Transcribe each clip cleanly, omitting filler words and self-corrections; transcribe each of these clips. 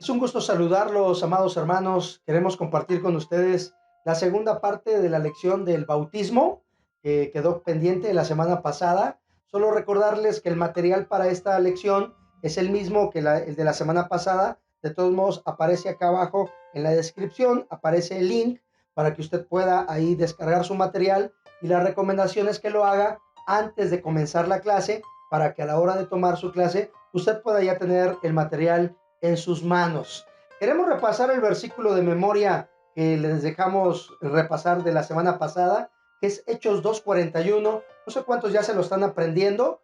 Es un gusto saludarlos, amados hermanos. Queremos compartir con ustedes la segunda parte de la lección del bautismo que quedó pendiente la semana pasada. Solo recordarles que el material para esta lección es el mismo que el de la semana pasada. De todos modos, aparece acá abajo en la descripción, aparece el link para que usted pueda ahí descargar su material, y la recomendación es que lo haga antes de comenzar la clase para que a la hora de tomar su clase usted pueda ya tener el material en sus manos. Queremos repasar el versículo de memoria que les dejamos repasar de la semana pasada, que es Hechos 2:41. No sé cuántos ya se lo están aprendiendo.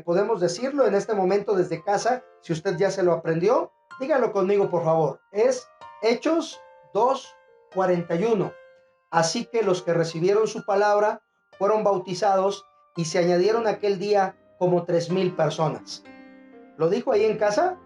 Podemos decirlo en este momento desde casa. Si usted ya se lo aprendió, dígalo conmigo, por favor. Es Hechos 2:41. Así que los que recibieron su palabra fueron bautizados y se añadieron aquel día como 3,000 personas. ¿Lo dijo ahí en casa?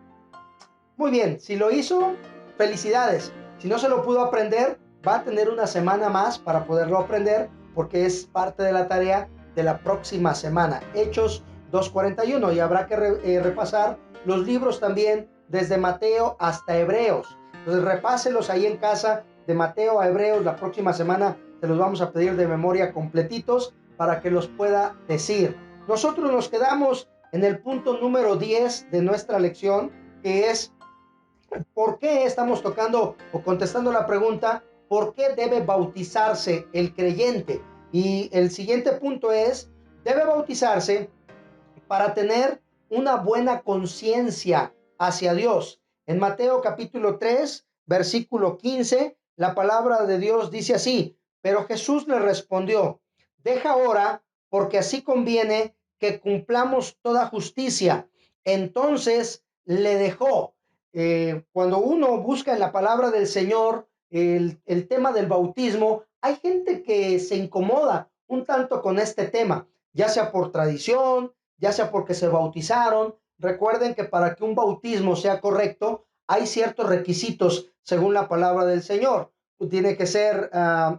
Muy bien, si lo hizo, felicidades. Si no se lo pudo aprender, va a tener una semana más para poderlo aprender, porque es parte de la tarea de la próxima semana. Hechos 2:41, y habrá que repasar los libros también desde Mateo hasta Hebreos. Entonces repáselos ahí en casa, de Mateo a Hebreos. La próxima semana se los vamos a pedir de memoria completitos para que los pueda decir. Nosotros nos quedamos en el punto número 10 de nuestra lección, que es ¿por qué estamos tocando o contestando la pregunta? ¿Por qué debe bautizarse el creyente? Y el siguiente punto es, debe bautizarse para tener una buena conciencia hacia Dios. En Mateo capítulo 3, versículo 15, la palabra de Dios dice así: pero Jesús le respondió, deja ahora, porque así conviene que cumplamos toda justicia. Entonces le dejó. Cuando uno busca en la palabra del Señor el tema del bautismo, hay gente que se incomoda un tanto con este tema, ya sea por tradición, ya sea porque se bautizaron. Recuerden que para que un bautismo sea correcto, hay ciertos requisitos según la palabra del Señor. Tiene que ser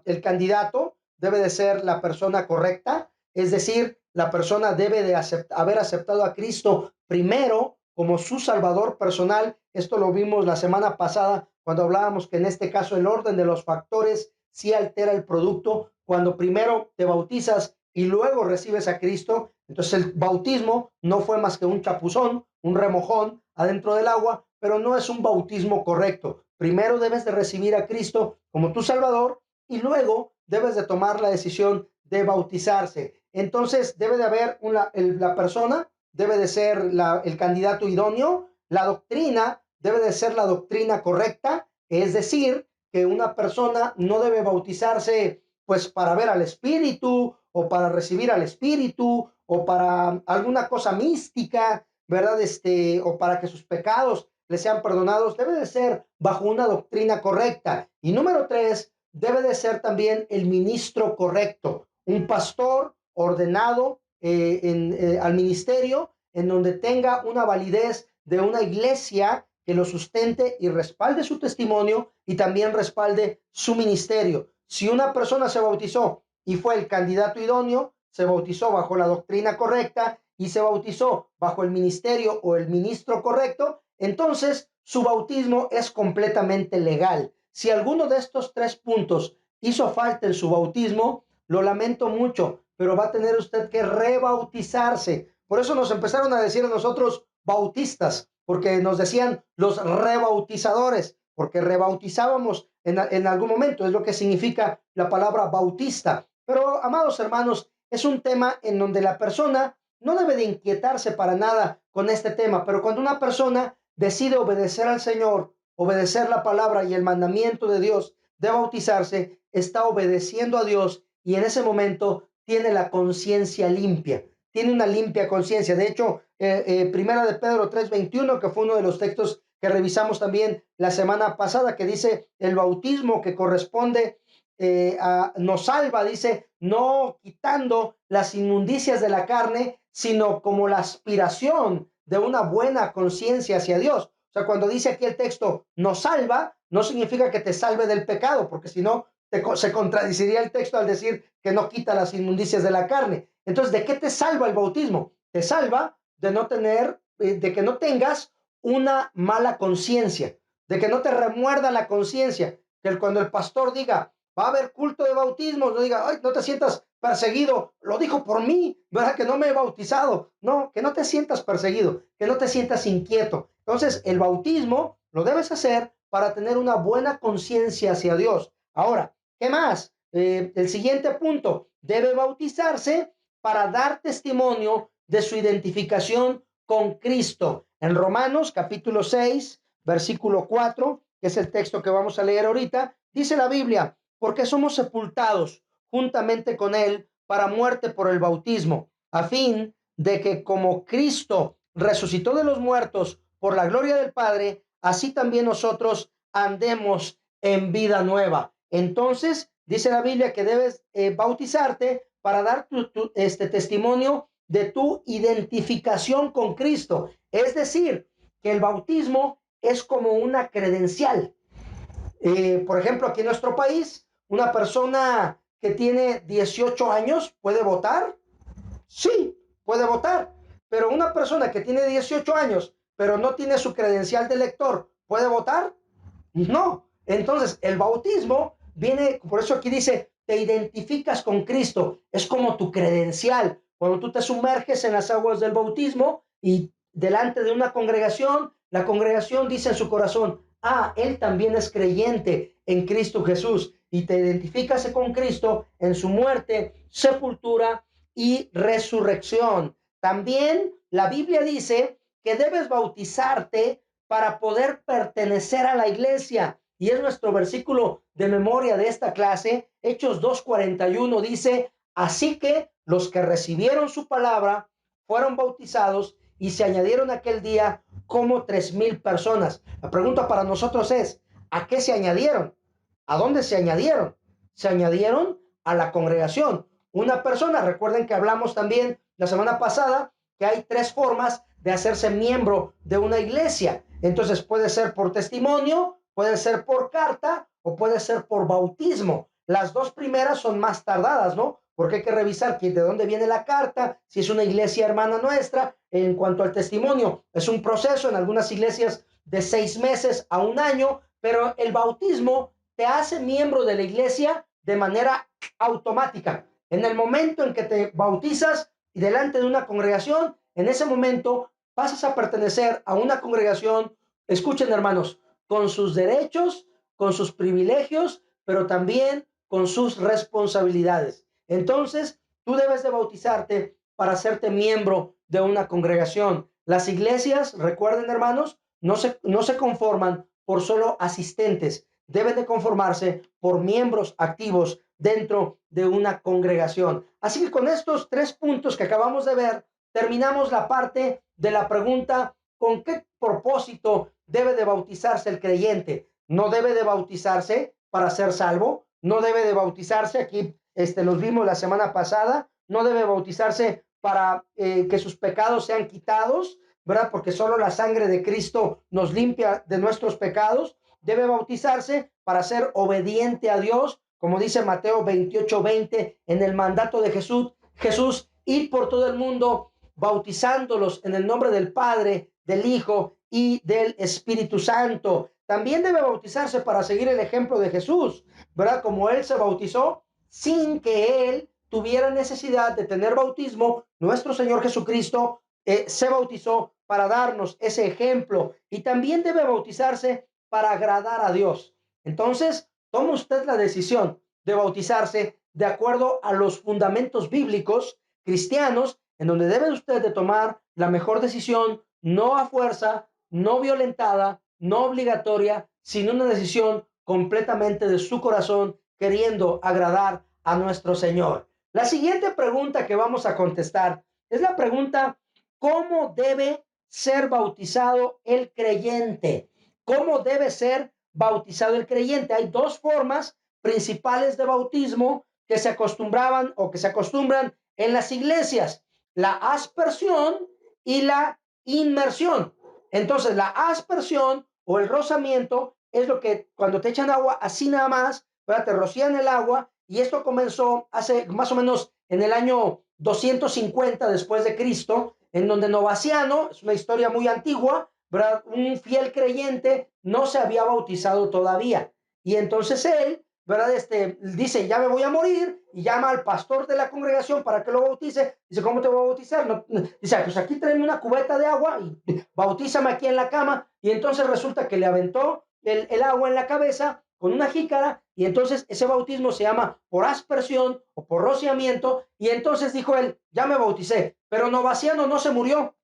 el candidato, debe de ser la persona correcta, es decir, la persona debe de haber aceptado a Cristo primero como su Salvador personal. Esto lo vimos la semana pasada cuando hablábamos que en este caso el orden de los factores sí altera el producto. Cuando primero te bautizas y luego recibes a Cristo, entonces el bautismo no fue más que un chapuzón, un remojón adentro del agua, pero no es un bautismo correcto. Primero debes de recibir a Cristo como tu Salvador y luego debes de tomar la decisión de bautizarse. Entonces debe de haber la persona, debe de ser el candidato idóneo, la doctrina debe de ser la doctrina correcta, es decir, que una persona no debe bautizarse pues para ver al Espíritu o para recibir al Espíritu o para alguna cosa mística, ¿verdad? O para que sus pecados le sean perdonados. Debe de ser bajo una doctrina correcta. Y número 3, debe de ser también el ministro correcto, un pastor ordenado al ministerio, en donde tenga una validez de una iglesia que lo sustente y respalde su testimonio y también respalde su ministerio. Si una persona se bautizó y fue el candidato idóneo, se bautizó bajo la doctrina correcta y se bautizó bajo el ministerio o el ministro correcto, entonces su bautismo es completamente legal. Si alguno de estos 3 puntos hizo falta en su bautismo, lo lamento mucho, pero va a tener usted que rebautizarse. Por eso nos empezaron a decir a nosotros bautistas, porque nos decían los rebautizadores, porque rebautizábamos en algún momento, es lo que significa la palabra bautista. Pero, amados hermanos, es un tema en donde la persona no debe de inquietarse para nada con este tema, pero cuando una persona decide obedecer al Señor, obedecer la palabra y el mandamiento de Dios de bautizarse, está obedeciendo a Dios y en ese momento tiene la conciencia limpia, tiene una limpia conciencia. De hecho, Primera de Pedro 3:21, que fue uno de los textos que revisamos también la semana pasada, que dice el bautismo que corresponde nos salva, dice, no quitando las inmundicias de la carne, sino como la aspiración de una buena conciencia hacia Dios. O sea, cuando dice aquí el texto nos salva, no significa que te salve del pecado, porque si no, se contradiciría el texto al decir que no quita las inmundicias de la carne. Entonces, ¿de qué te salva el bautismo? Te salva de no tener, de que no tengas una mala conciencia. de que no te remuerda la conciencia, que cuando el pastor diga, va a haber culto de bautismo, no diga, ay, no te sientas perseguido, lo dijo por mí, ¿verdad? Que no me he bautizado. No, que no te sientas perseguido, que no te sientas inquieto. Entonces, el bautismo lo debes hacer para tener una buena conciencia hacia Dios. Ahora, ¿qué más? El siguiente punto, debe bautizarse para dar testimonio de su identificación con Cristo. En Romanos capítulo 6, versículo 4, que es el texto que vamos a leer ahorita, dice la Biblia, porque somos sepultados juntamente con él para muerte por el bautismo, a fin de que como Cristo resucitó de los muertos por la gloria del Padre, así también nosotros andemos en vida nueva. Entonces, dice la Biblia que debes bautizarte para dar este testimonio de tu identificación con Cristo. Es decir, que el bautismo es como una credencial. Por ejemplo, aquí en nuestro país, una persona que tiene 18 años puede votar. Sí, puede votar. Pero una persona que tiene 18 años, pero no tiene su credencial de elector, ¿puede votar? No. Entonces, el bautismo viene, por eso aquí dice, te identificas con Cristo, es como tu credencial. Cuando tú te sumerges en las aguas del bautismo y delante de una congregación, la congregación dice en su corazón, ah, él también es creyente en Cristo Jesús, y te identificas con Cristo en su muerte, sepultura y resurrección. También la Biblia dice que debes bautizarte para poder pertenecer a la iglesia. Y es nuestro versículo de memoria de esta clase, Hechos 2:41, dice, así que los que recibieron su palabra fueron bautizados y se añadieron aquel día como 3,000 personas. La pregunta para nosotros es, ¿a qué se añadieron? ¿A dónde se añadieron? Se añadieron a la congregación. Una persona, recuerden que hablamos también la semana pasada que hay 3 formas de hacerse miembro de una iglesia. Entonces puede ser por testimonio, puede ser por carta o puede ser por bautismo. Las 2 primeras son más tardadas, ¿no? Porque hay que revisar de dónde viene la carta, si es una iglesia hermana nuestra. En cuanto al testimonio, es un proceso en algunas iglesias de 6 meses a un año, pero el bautismo te hace miembro de la iglesia de manera automática. En el momento en que te bautizas y delante de una congregación, en ese momento pasas a pertenecer a una congregación, escuchen hermanos, con sus derechos, con sus privilegios, pero también con sus responsabilidades. Entonces, tú debes de bautizarte para hacerte miembro de una congregación. Las iglesias, recuerden hermanos, no se conforman por solo asistentes, deben de conformarse por miembros activos dentro de una congregación. Así que con estos 3 puntos que acabamos de ver, terminamos la parte de la pregunta, ¿con qué propósito debe de bautizarse el creyente? No debe de bautizarse para ser salvo, no debe de bautizarse, aquí los vimos la semana pasada, no debe bautizarse para que sus pecados sean quitados, ¿verdad? Porque solo la sangre de Cristo nos limpia de nuestros pecados. Debe bautizarse para ser obediente a Dios, como dice Mateo 28:20, en el mandato de Jesús, ir por todo el mundo bautizándolos en el nombre del Padre, del Hijo y del Espíritu Santo. También debe bautizarse para seguir el ejemplo de Jesús, ¿verdad? Como él se bautizó sin que él tuviera necesidad de tener bautismo, nuestro Señor Jesucristo se bautizó para darnos ese ejemplo, y también debe bautizarse para agradar a Dios. Entonces, toma usted la decisión de bautizarse de acuerdo a los fundamentos bíblicos cristianos, en donde debe usted de tomar la mejor decisión, no a fuerza, no violentada, no obligatoria, sino una decisión completamente de su corazón, queriendo agradar a nuestro Señor. La siguiente pregunta que vamos a contestar es la pregunta, ¿cómo debe ser bautizado el creyente? ¿Cómo debe ser bautizado el creyente? Hay 2 formas principales de bautismo que se acostumbraban o que se acostumbran en las iglesias: la aspersión y la inmersión. Entonces, la aspersión o el rozamiento es lo que cuando te echan agua así nada más, ¿verdad? Te rocían el agua, y esto comenzó hace más o menos en el año 250 después de Cristo, en donde Novaciano, es una historia muy antigua, ¿verdad? Un fiel creyente no se había bautizado todavía. Y entonces él, ¿verdad? Dice, ya me voy a morir, y llama al pastor de la congregación para que lo bautice. Dice, ¿cómo te voy a bautizar? No, dice, pues aquí tráeme una cubeta de agua y bautízame aquí en la cama. Y entonces resulta que le aventó el agua en la cabeza con una jícara, y entonces ese bautismo se llama por aspersión o por rociamiento. Y entonces dijo él, ya me bauticé, pero Novaciano no se murió,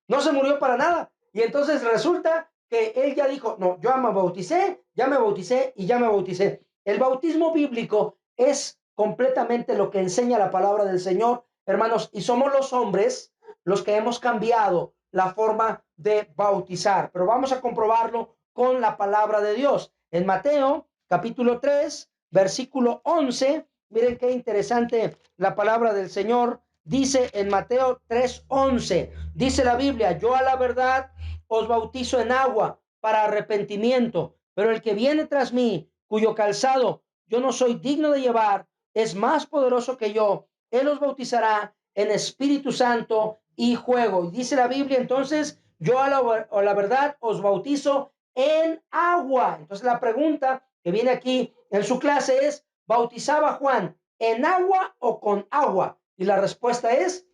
no se murió para nada. Y entonces resulta que él ya dijo, no, yo ya me bauticé, ya me bauticé y ya me bauticé. El bautismo bíblico es completamente lo que enseña la palabra del Señor, hermanos, y somos los hombres los que hemos cambiado la forma de bautizar, pero vamos a comprobarlo con la palabra de Dios. En Mateo capítulo 3, versículo 11, miren qué interesante la palabra del Señor. Dice en Mateo 3:11, dice la Biblia, yo a la verdad os bautizo en agua para arrepentimiento, pero el que viene tras mí, cuyo calzado yo no soy digno de llevar, es más poderoso que yo. Él os bautizará en Espíritu Santo y fuego. Y dice la Biblia, entonces, yo a la verdad os bautizo en agua. Entonces la pregunta que viene aquí en su clase es, ¿bautizaba Juan en agua o con agua? Y la respuesta es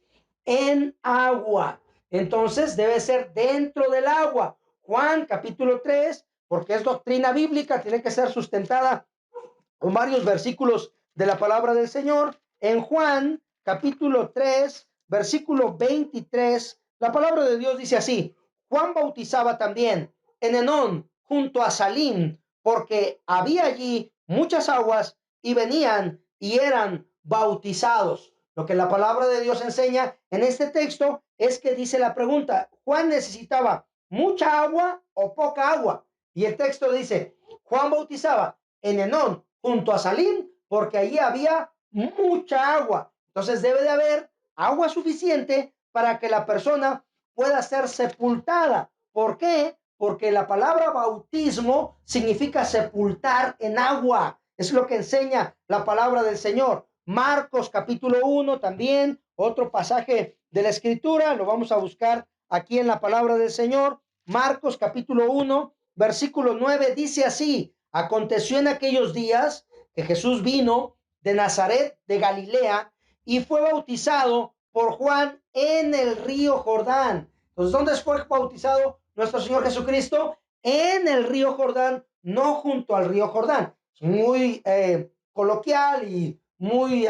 en agua. Entonces debe ser dentro del agua. Juan capítulo 3, porque es doctrina bíblica, tiene que ser sustentada con varios versículos de la palabra del Señor. En Juan capítulo 3, versículo 23, la palabra de Dios dice así: Juan bautizaba también en Enón junto a Salim, porque había allí muchas aguas y venían y eran bautizados. Lo que la palabra de Dios enseña en este texto es que dice la pregunta, ¿Juan necesitaba mucha agua o poca agua? Y el texto dice, Juan bautizaba en Enón junto a Salim, porque allí había mucha agua. Entonces debe de haber agua suficiente para que la persona pueda ser sepultada. ¿Por qué? Porque la palabra bautismo significa sepultar en agua. Es lo que enseña la palabra del Señor. Marcos capítulo 1 también, otro pasaje de la escritura, lo vamos a buscar aquí en la palabra del Señor. Marcos capítulo 1, versículo 9 dice así: aconteció en aquellos días que Jesús vino de Nazaret de Galilea y fue bautizado por Juan en el río Jordán. Entonces, ¿dónde fue bautizado nuestro Señor Jesucristo? En el río Jordán, no junto al río Jordán. Es muy coloquial y muy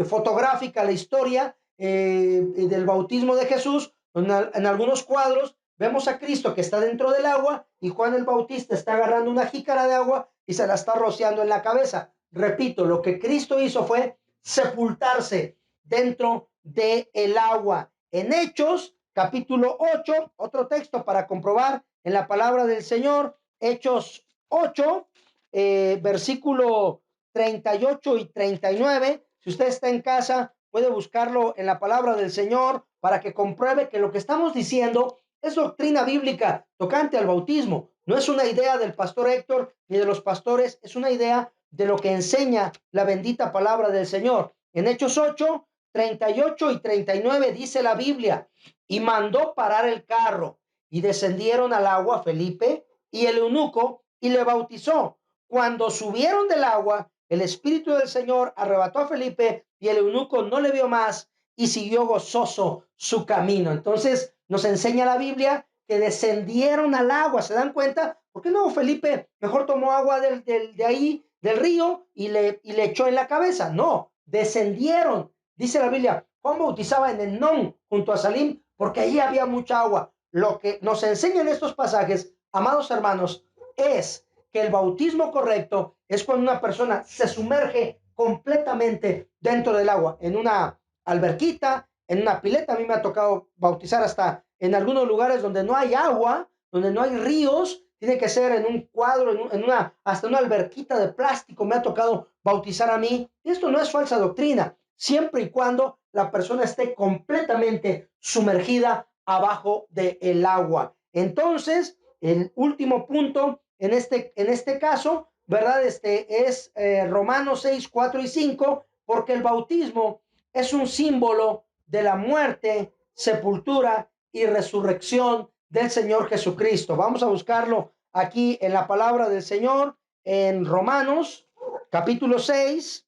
fotográfica la historia del bautismo de Jesús. En algunos cuadros vemos a Cristo que está dentro del agua y Juan el Bautista está agarrando una jícara de agua y se la está rociando en la cabeza. Repito, lo que Cristo hizo fue sepultarse dentro del agua. En Hechos, capítulo 8, otro texto para comprobar en la palabra del Señor, Hechos 8, versículo 38 y 39. Si usted está en casa, puede buscarlo en la palabra del Señor para que compruebe que lo que estamos diciendo es doctrina bíblica tocante al bautismo. No es una idea del pastor Héctor ni de los pastores, es una idea de lo que enseña la bendita palabra del Señor. En Hechos 8, 38 y 39 dice la Biblia, y mandó parar el carro, y descendieron al agua Felipe y el eunuco, y le bautizó. Cuando subieron del agua, el Espíritu del Señor arrebató a Felipe, y el eunuco no le vio más, y siguió gozoso su camino. Entonces nos enseña la Biblia que descendieron al agua. ¿Se dan cuenta? ¿Por qué no Felipe mejor tomó agua de ahí, del río, y le echó en la cabeza? No, descendieron. Dice la Biblia, Juan bautizaba en Enón junto a Salim, porque allí había mucha agua. Lo que nos enseñan estos pasajes, amados hermanos, es que el bautismo correcto es cuando una persona se sumerge completamente dentro del agua, en una alberquita, en una pileta. A mí me ha tocado bautizar hasta en algunos lugares donde no hay agua, donde no hay ríos, tiene que ser en un cuadro, hasta una alberquita de plástico me ha tocado bautizar a mí. Esto no es falsa doctrina, siempre y cuando la persona esté completamente sumergida abajo del agua. Entonces, el último punto en este caso, ¿verdad? Es Romanos 6, 4 y 5, porque el bautismo es un símbolo de la muerte, sepultura y resurrección del Señor Jesucristo. Vamos a buscarlo aquí en la palabra del Señor, en Romanos, capítulo 6,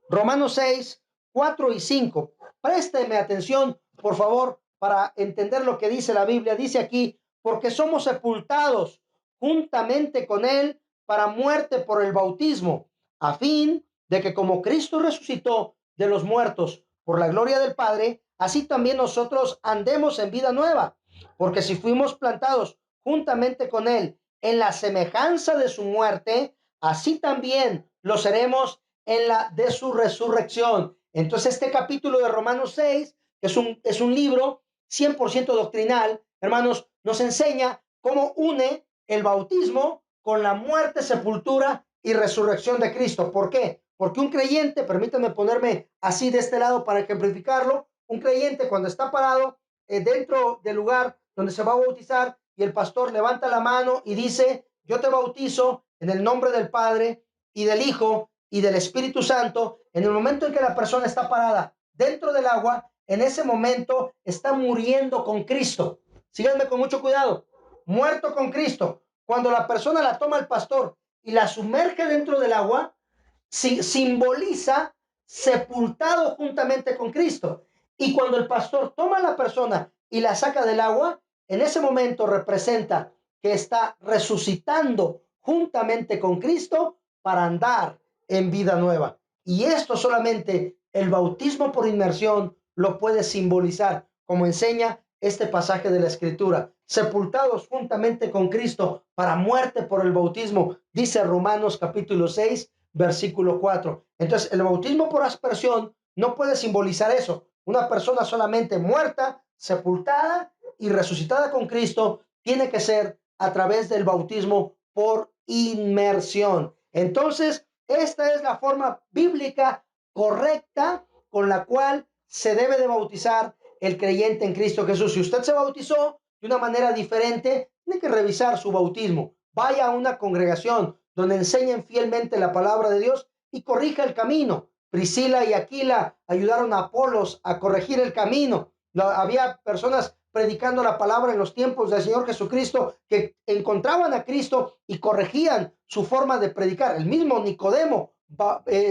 Romanos 6, 4 y 5. Présteme atención, por favor, para entender lo que dice la Biblia. Dice aquí, porque somos sepultados juntamente con Él para muerte por el bautismo, a fin de que como Cristo resucitó de los muertos por la gloria del Padre, así también nosotros andemos en vida nueva. Porque si fuimos plantados juntamente con Él en la semejanza de su muerte, así también lo seremos en la de su resurrección. Entonces este capítulo de Romanos 6 es un libro 100% doctrinal, hermanos, nos enseña cómo une el bautismo con la muerte, sepultura y resurrección de Cristo. ¿Por qué? Porque un creyente, permítanme ponerme así de este lado para ejemplificarlo, un creyente cuando está parado dentro del lugar donde se va a bautizar y el pastor levanta la mano y dice, yo te bautizo en el nombre del Padre y del Hijo y del Espíritu Santo. En el momento en que la persona está parada dentro del agua, en ese momento está muriendo con Cristo. Síganme con mucho cuidado. Muerto con Cristo. Cuando la persona la toma el pastor y la sumerge dentro del agua, simboliza sepultado juntamente con Cristo. Y cuando el pastor toma a la persona y la saca del agua, en ese momento representa que está resucitando juntamente con Cristo para andar en vida nueva. Y esto solamente el bautismo por inmersión lo puede simbolizar, como enseña este pasaje de la Escritura. Sepultados juntamente con Cristo para muerte por el bautismo, dice Romanos capítulo 6, versículo 4. Entonces, el bautismo por aspersión no puede simbolizar eso. Una persona solamente muerta, sepultada y resucitada con Cristo tiene que ser a través del bautismo por inmersión. Entonces, esta es la forma bíblica correcta con la cual se debe de bautizar el creyente en Cristo Jesús. Si usted se bautizó de una manera diferente, tiene que revisar su bautismo. Vaya a una congregación donde enseñen fielmente la palabra de Dios y corrija el camino. Priscila y Aquila ayudaron a Apolos a corregir el camino. Había personas predicando la palabra en los tiempos del Señor Jesucristo que encontraban a Cristo y corregían su forma de predicar. El mismo Nicodemo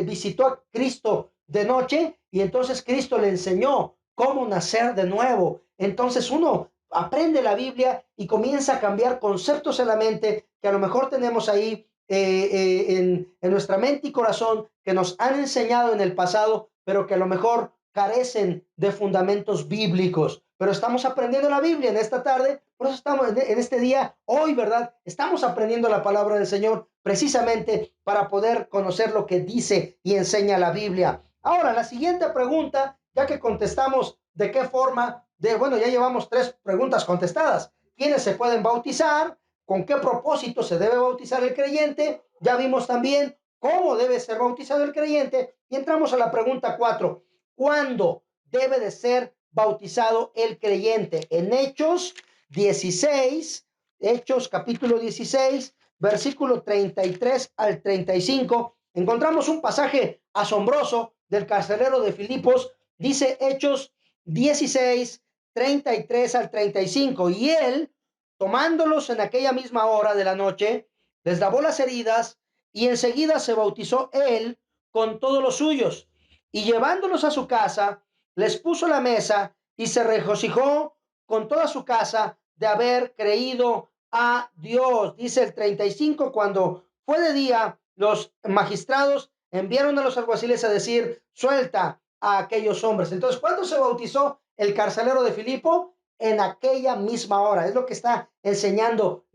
visitó a Cristo de noche y entonces Cristo le enseñó cómo nacer de nuevo. Entonces uno aprende la Biblia y comienza a cambiar conceptos en la mente que a lo mejor tenemos ahí en nuestra mente y corazón que nos han enseñado en el pasado, pero que a lo mejor carecen de fundamentos bíblicos. Pero estamos aprendiendo la Biblia en esta tarde, por eso estamos en este día, hoy, ¿verdad? Estamos aprendiendo la palabra del Señor precisamente para poder conocer lo que dice y enseña la Biblia. Ahora, la siguiente pregunta, ya que contestamos de qué forma, bueno, ya llevamos 3 preguntas contestadas. ¿Quiénes se pueden bautizar? ¿Con qué propósito se debe bautizar el creyente? Ya vimos también cómo debe ser bautizado el creyente. Y entramos a la pregunta 4. ¿Cuándo debe de ser bautizado el creyente? En Hechos 16, Hechos capítulo 16, versículo 33 al 35, encontramos un pasaje asombroso del carcelero de Filipos. Dice Hechos 16, 33 al 35. Y él, tomándolos en aquella misma hora de la noche, les lavó las heridas y enseguida se bautizó él con todos los suyos. Y llevándolos a su casa, les puso la mesa y se regocijó con toda su casa de haber creído a Dios. Dice el 35, cuando fue de día, los magistrados enviaron a los alguaciles a decir, suelta a aquellos hombres. Entonces, ¿cuándo se bautizó el carcelero de Filipo? En aquella misma hora. Es lo que está enseñando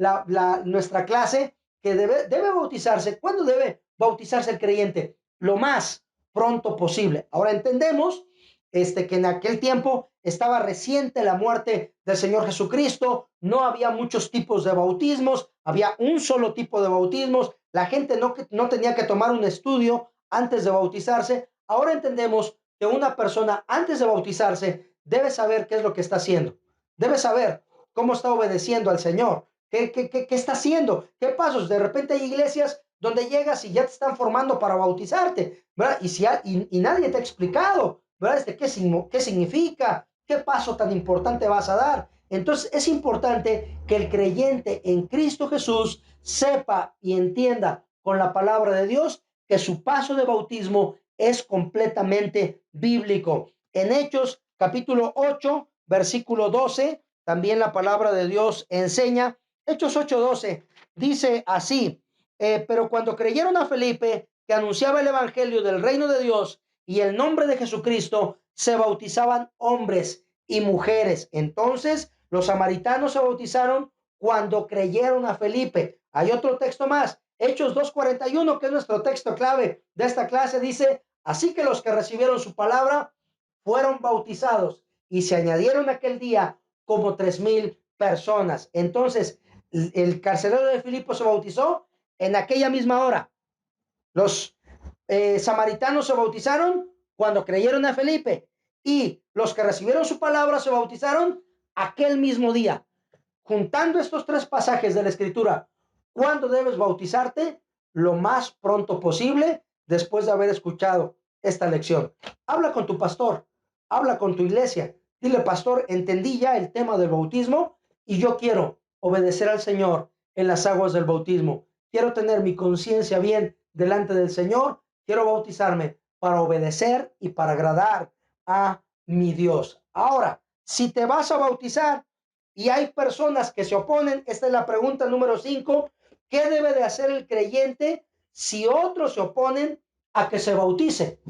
nuestra clase, que debe bautizarse. ¿Cuándo debe bautizarse el creyente? Lo más pronto posible. Ahora entendemos que en aquel tiempo estaba reciente la muerte del Señor Jesucristo, no había muchos tipos de bautismos, había un solo tipo de bautismos, la gente no tenía que tomar un estudio antes de bautizarse. Ahora entendemos que una persona antes de bautizarse debe saber qué es lo que está haciendo, debe saber cómo está obedeciendo al Señor, qué está haciendo, qué pasos. De repente hay iglesias donde llegas y ya te están formando para bautizarte, ¿verdad? Y nadie te ha explicado, ¿verdad? ¿Qué significa? ¿Qué paso tan importante vas a dar? Entonces es importante que el creyente en Cristo Jesús sepa y entienda con la palabra de Dios que su paso de bautismo es completamente bíblico. En Hechos capítulo 8, versículo 12, también la palabra de Dios enseña, Hechos 8:12, dice así, pero cuando creyeron a Felipe, que anunciaba el evangelio del reino de Dios y el nombre de Jesucristo, se bautizaban hombres y mujeres. Entonces los samaritanos se bautizaron cuando creyeron a Felipe. Hay otro texto más, Hechos 2:41, que es nuestro texto clave de esta clase, dice, así que los que recibieron su palabra fueron bautizados y se añadieron aquel día como 3,000 personas. Entonces, el carcelero de Filipo se bautizó en aquella misma hora. Los samaritanos se bautizaron cuando creyeron a Felipe y los que recibieron su palabra se bautizaron aquel mismo día. Juntando estos tres pasajes de la Escritura, ¿cuándo debes bautizarte? Lo más pronto posible después de haber escuchado esta lección. Habla con tu pastor, habla con tu iglesia. Dile, pastor, entendí ya el tema del bautismo y yo quiero obedecer al Señor en las aguas del bautismo. Quiero tener mi conciencia bien delante del Señor. Quiero bautizarme para obedecer y para agradar a mi Dios. Ahora, si te vas a bautizar, y hay personas que se oponen. Esta es la pregunta número 5. ¿Qué debe de hacer el creyente si otros se oponen a que se bautice?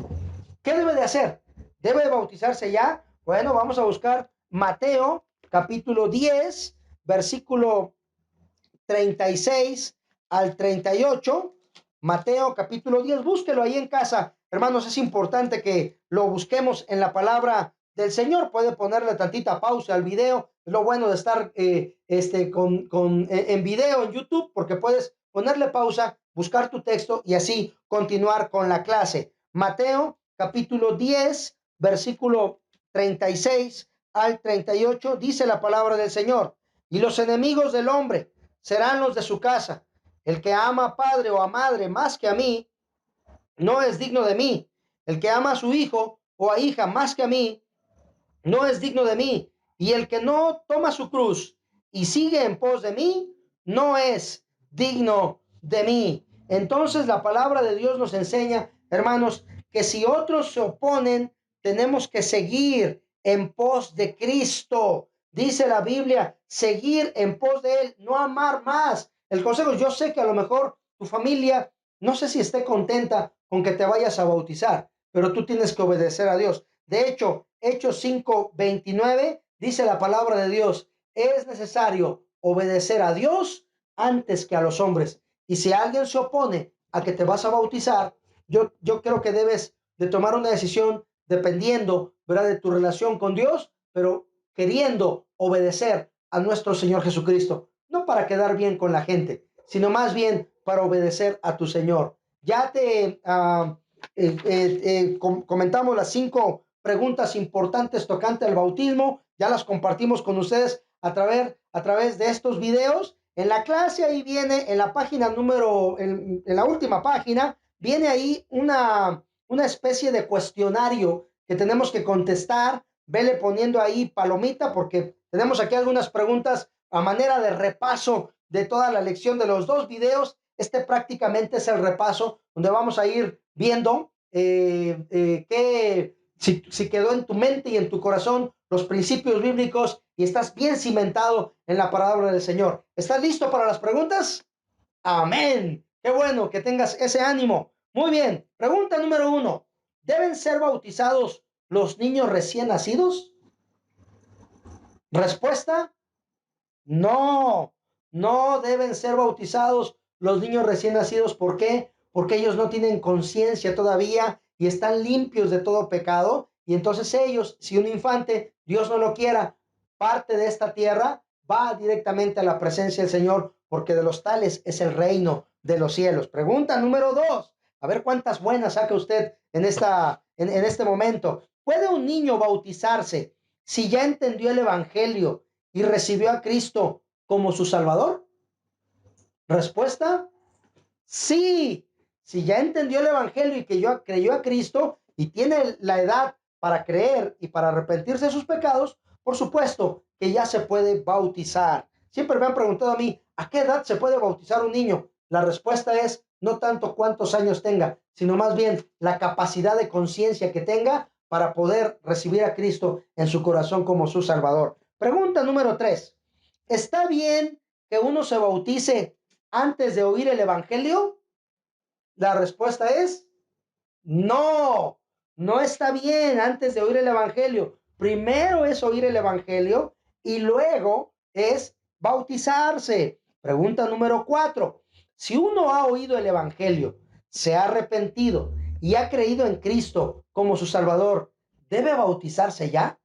¿Qué debe de hacer? ¿Debe de bautizarse ya? Bueno, vamos a buscar Mateo capítulo 10, versículo 36 al 38. Mateo capítulo 10, búsquelo ahí en casa. Hermanos, es importante que lo busquemos en la palabra del Señor. Puede ponerle tantita pausa al video. Es lo bueno de estar en video en YouTube, porque puedes ponerle pausa, buscar tu texto y así continuar con la clase. Mateo capítulo 10, versículo 36 al 38, dice la palabra del Señor. Y los enemigos del hombre serán los de su casa. El que ama a padre o a madre más que a mí, no es digno de mí. El que ama a su hijo o a hija más que a mí, no es digno de mí. Y el que no toma su cruz y sigue en pos de mí, no es digno de mí. Entonces la palabra de Dios nos enseña, hermanos, que si otros se oponen, tenemos que seguir en pos de Cristo. Dice la Biblia, seguir en pos de Él, no amar más. El consejo, yo sé que a lo mejor tu familia, no sé si esté contenta con que te vayas a bautizar, pero tú tienes que obedecer a Dios. De hecho, Hechos 5:29 dice la palabra de Dios, es necesario obedecer a Dios antes que a los hombres. Y si alguien se opone a que te vas a bautizar, yo creo que debes de tomar una decisión dependiendo, ¿verdad?, de tu relación con Dios, pero queriendo obedecer a nuestro Señor Jesucristo, no para quedar bien con la gente, sino más bien para obedecer a tu Señor. Ya te comentamos las 5 preguntas importantes tocante al bautismo, ya las compartimos con ustedes a través de estos videos. En la clase ahí viene, en la página en la última página, viene ahí una especie de cuestionario que tenemos que contestar. Vele poniendo ahí palomita porque tenemos aquí algunas preguntas a manera de repaso de toda la lección de los 2 videos. Este prácticamente es el repaso donde vamos a ir viendo si quedó en tu mente y en tu corazón los principios bíblicos y estás bien cimentado en la palabra del Señor. ¿Estás listo para las preguntas? Amén. Qué bueno que tengas ese ánimo. Muy bien. Pregunta número 1. ¿Deben ser bautizados los niños recién nacidos? Respuesta: no, no deben ser bautizados los niños recién nacidos. ¿Por qué? Porque ellos no tienen conciencia todavía y están limpios de todo pecado. Y entonces ellos, si un infante, Dios no lo quiera, parte de esta tierra, va directamente a la presencia del Señor, porque de los tales es el reino de los cielos. Pregunta número 2. A ver cuántas buenas saca usted en este momento. ¿Puede un niño bautizarse si ya entendió el evangelio y recibió a Cristo como su Salvador? Respuesta: sí. Si ya entendió el evangelio y que creyó a Cristo y tiene la edad para creer y para arrepentirse de sus pecados, Por supuesto que ya se puede bautizar. Siempre me han preguntado a mí, ¿a qué edad se puede bautizar un niño? La respuesta es no tanto cuántos años tenga, sino más bien la capacidad de conciencia que tenga para poder recibir a Cristo en su corazón como su Salvador. Pregunta número 3. ¿Está bien que uno se bautice antes de oír el Evangelio? La respuesta es no, no está bien antes de oír el Evangelio. Primero es oír el Evangelio y luego es bautizarse. Pregunta número 4. Si uno ha oído el Evangelio, se ha arrepentido y ha creído en Cristo como su Salvador, ¿debe bautizarse ya?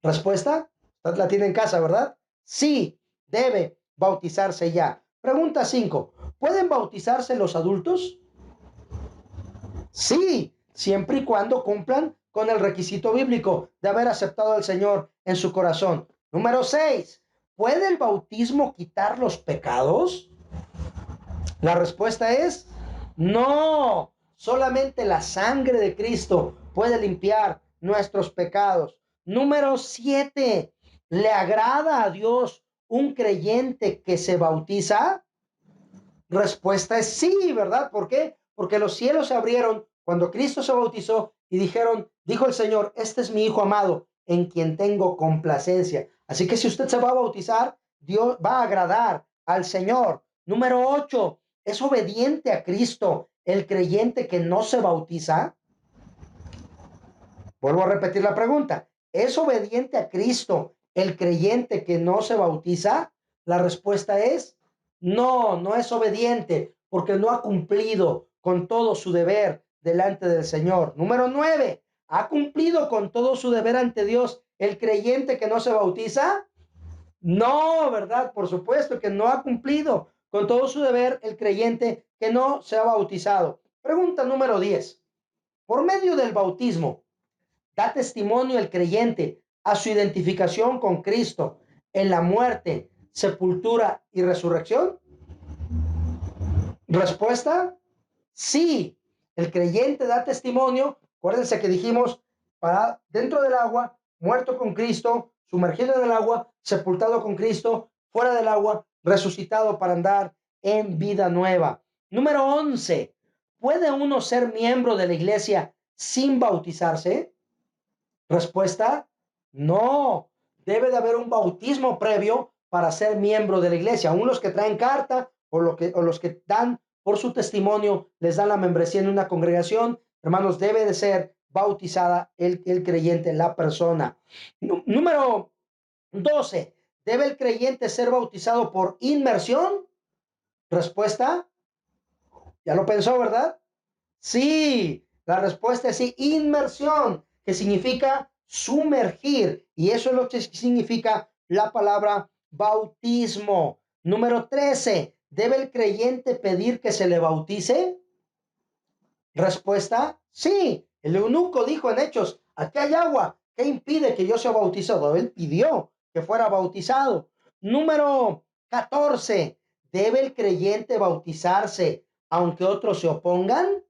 Respuesta, usted la tiene en casa, ¿verdad? Sí, debe bautizarse ya. Pregunta 5. ¿Pueden bautizarse los adultos? Sí, siempre y cuando cumplan con el requisito bíblico de haber aceptado al Señor en su corazón. Número 6. ¿Puede el bautismo quitar los pecados? La respuesta es no. Solamente la sangre de Cristo puede limpiar nuestros pecados. Número 7. ¿Le agrada a Dios un creyente que se bautiza? Respuesta es sí, ¿verdad? ¿Por qué? Porque los cielos se abrieron cuando Cristo se bautizó y dijo el Señor, este es mi Hijo amado, en quien tengo complacencia. Así que si usted se va a bautizar, Dios va a agradar al Señor. Número 8, ¿es obediente a Cristo el creyente que no se bautiza? Vuelvo a repetir la pregunta. ¿Es obediente a Cristo el creyente que no se bautiza? La respuesta es no, no es obediente porque no ha cumplido con todo su deber delante del Señor. Número 9. ¿Ha cumplido con todo su deber ante Dios el creyente que no se bautiza? No, ¿verdad? Por supuesto que no ha cumplido con todo su deber el creyente que no se ha bautizado. Pregunta número 10. Por medio del bautismo, ¿da testimonio el creyente a su identificación con Cristo en la muerte, sepultura y resurrección? Respuesta, sí. El creyente da testimonio. Acuérdense que dijimos, para dentro del agua, muerto con Cristo, sumergido en el agua, sepultado con Cristo, fuera del agua, resucitado para andar en vida nueva. Número 11. ¿Puede uno ser miembro de la iglesia sin bautizarse? Respuesta, no. Debe de haber un bautismo previo para ser miembro de la iglesia. Aún los que traen carta o los que dan por su testimonio, les dan la membresía en una congregación, hermanos, debe de ser bautizada el creyente, la persona. Número 12. ¿Debe el creyente ser bautizado por inmersión? Respuesta, ya lo pensó, ¿verdad? Sí, la respuesta es sí, inmersión, que significa sumergir, y eso es lo que significa la palabra bautismo. Número 13, ¿debe el creyente pedir que se le bautice? Respuesta, sí. El eunuco dijo en Hechos, aquí hay agua, ¿qué impide que yo sea bautizado? Él pidió que fuera bautizado. Número 14, ¿debe el creyente bautizarse aunque otros se opongan?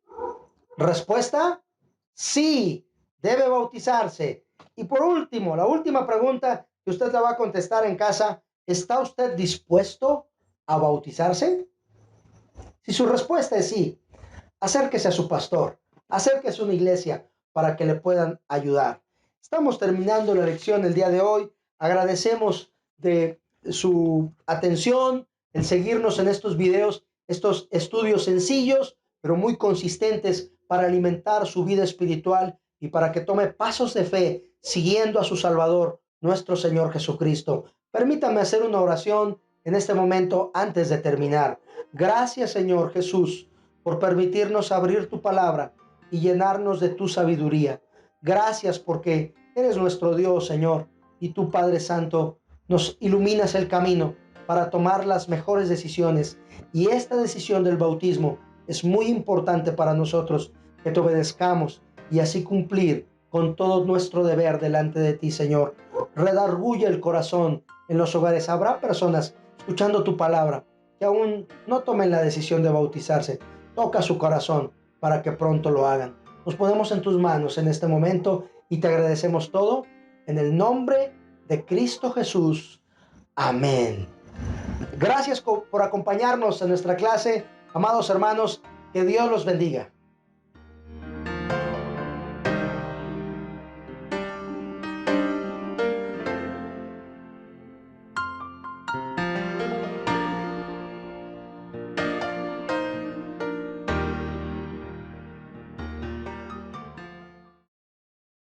Respuesta, sí, debe bautizarse. Y por último, la última pregunta que usted la va a contestar en casa, ¿está usted dispuesto a bautizarse? Si su respuesta es sí, acérquese a su pastor, acérquese a una iglesia para que le puedan ayudar. Estamos terminando la lección el día de hoy. Agradecemos de su atención, el seguirnos en estos videos, estos estudios sencillos, pero muy consistentes para alimentar su vida espiritual y para que tome pasos de fe siguiendo a su Salvador, nuestro Señor Jesucristo. Permítame hacer una oración en este momento antes de terminar. Gracias, Señor Jesús, por permitirnos abrir tu palabra y llenarnos de tu sabiduría. Gracias porque eres nuestro Dios, Señor, y tú, Padre Santo, nos iluminas el camino para tomar las mejores decisiones. Y esta decisión del bautismo es muy importante para nosotros, que te obedezcamos y así cumplir con todo nuestro deber delante de ti, Señor. Redarguye el corazón en los hogares. Habrá personas escuchando tu palabra que aún no tomen la decisión de bautizarse. Toca su corazón para que pronto lo hagan. Nos ponemos en tus manos en este momento y te agradecemos todo en el nombre de Cristo Jesús. Amén. Gracias por acompañarnos en nuestra clase, amados hermanos, que Dios los bendiga.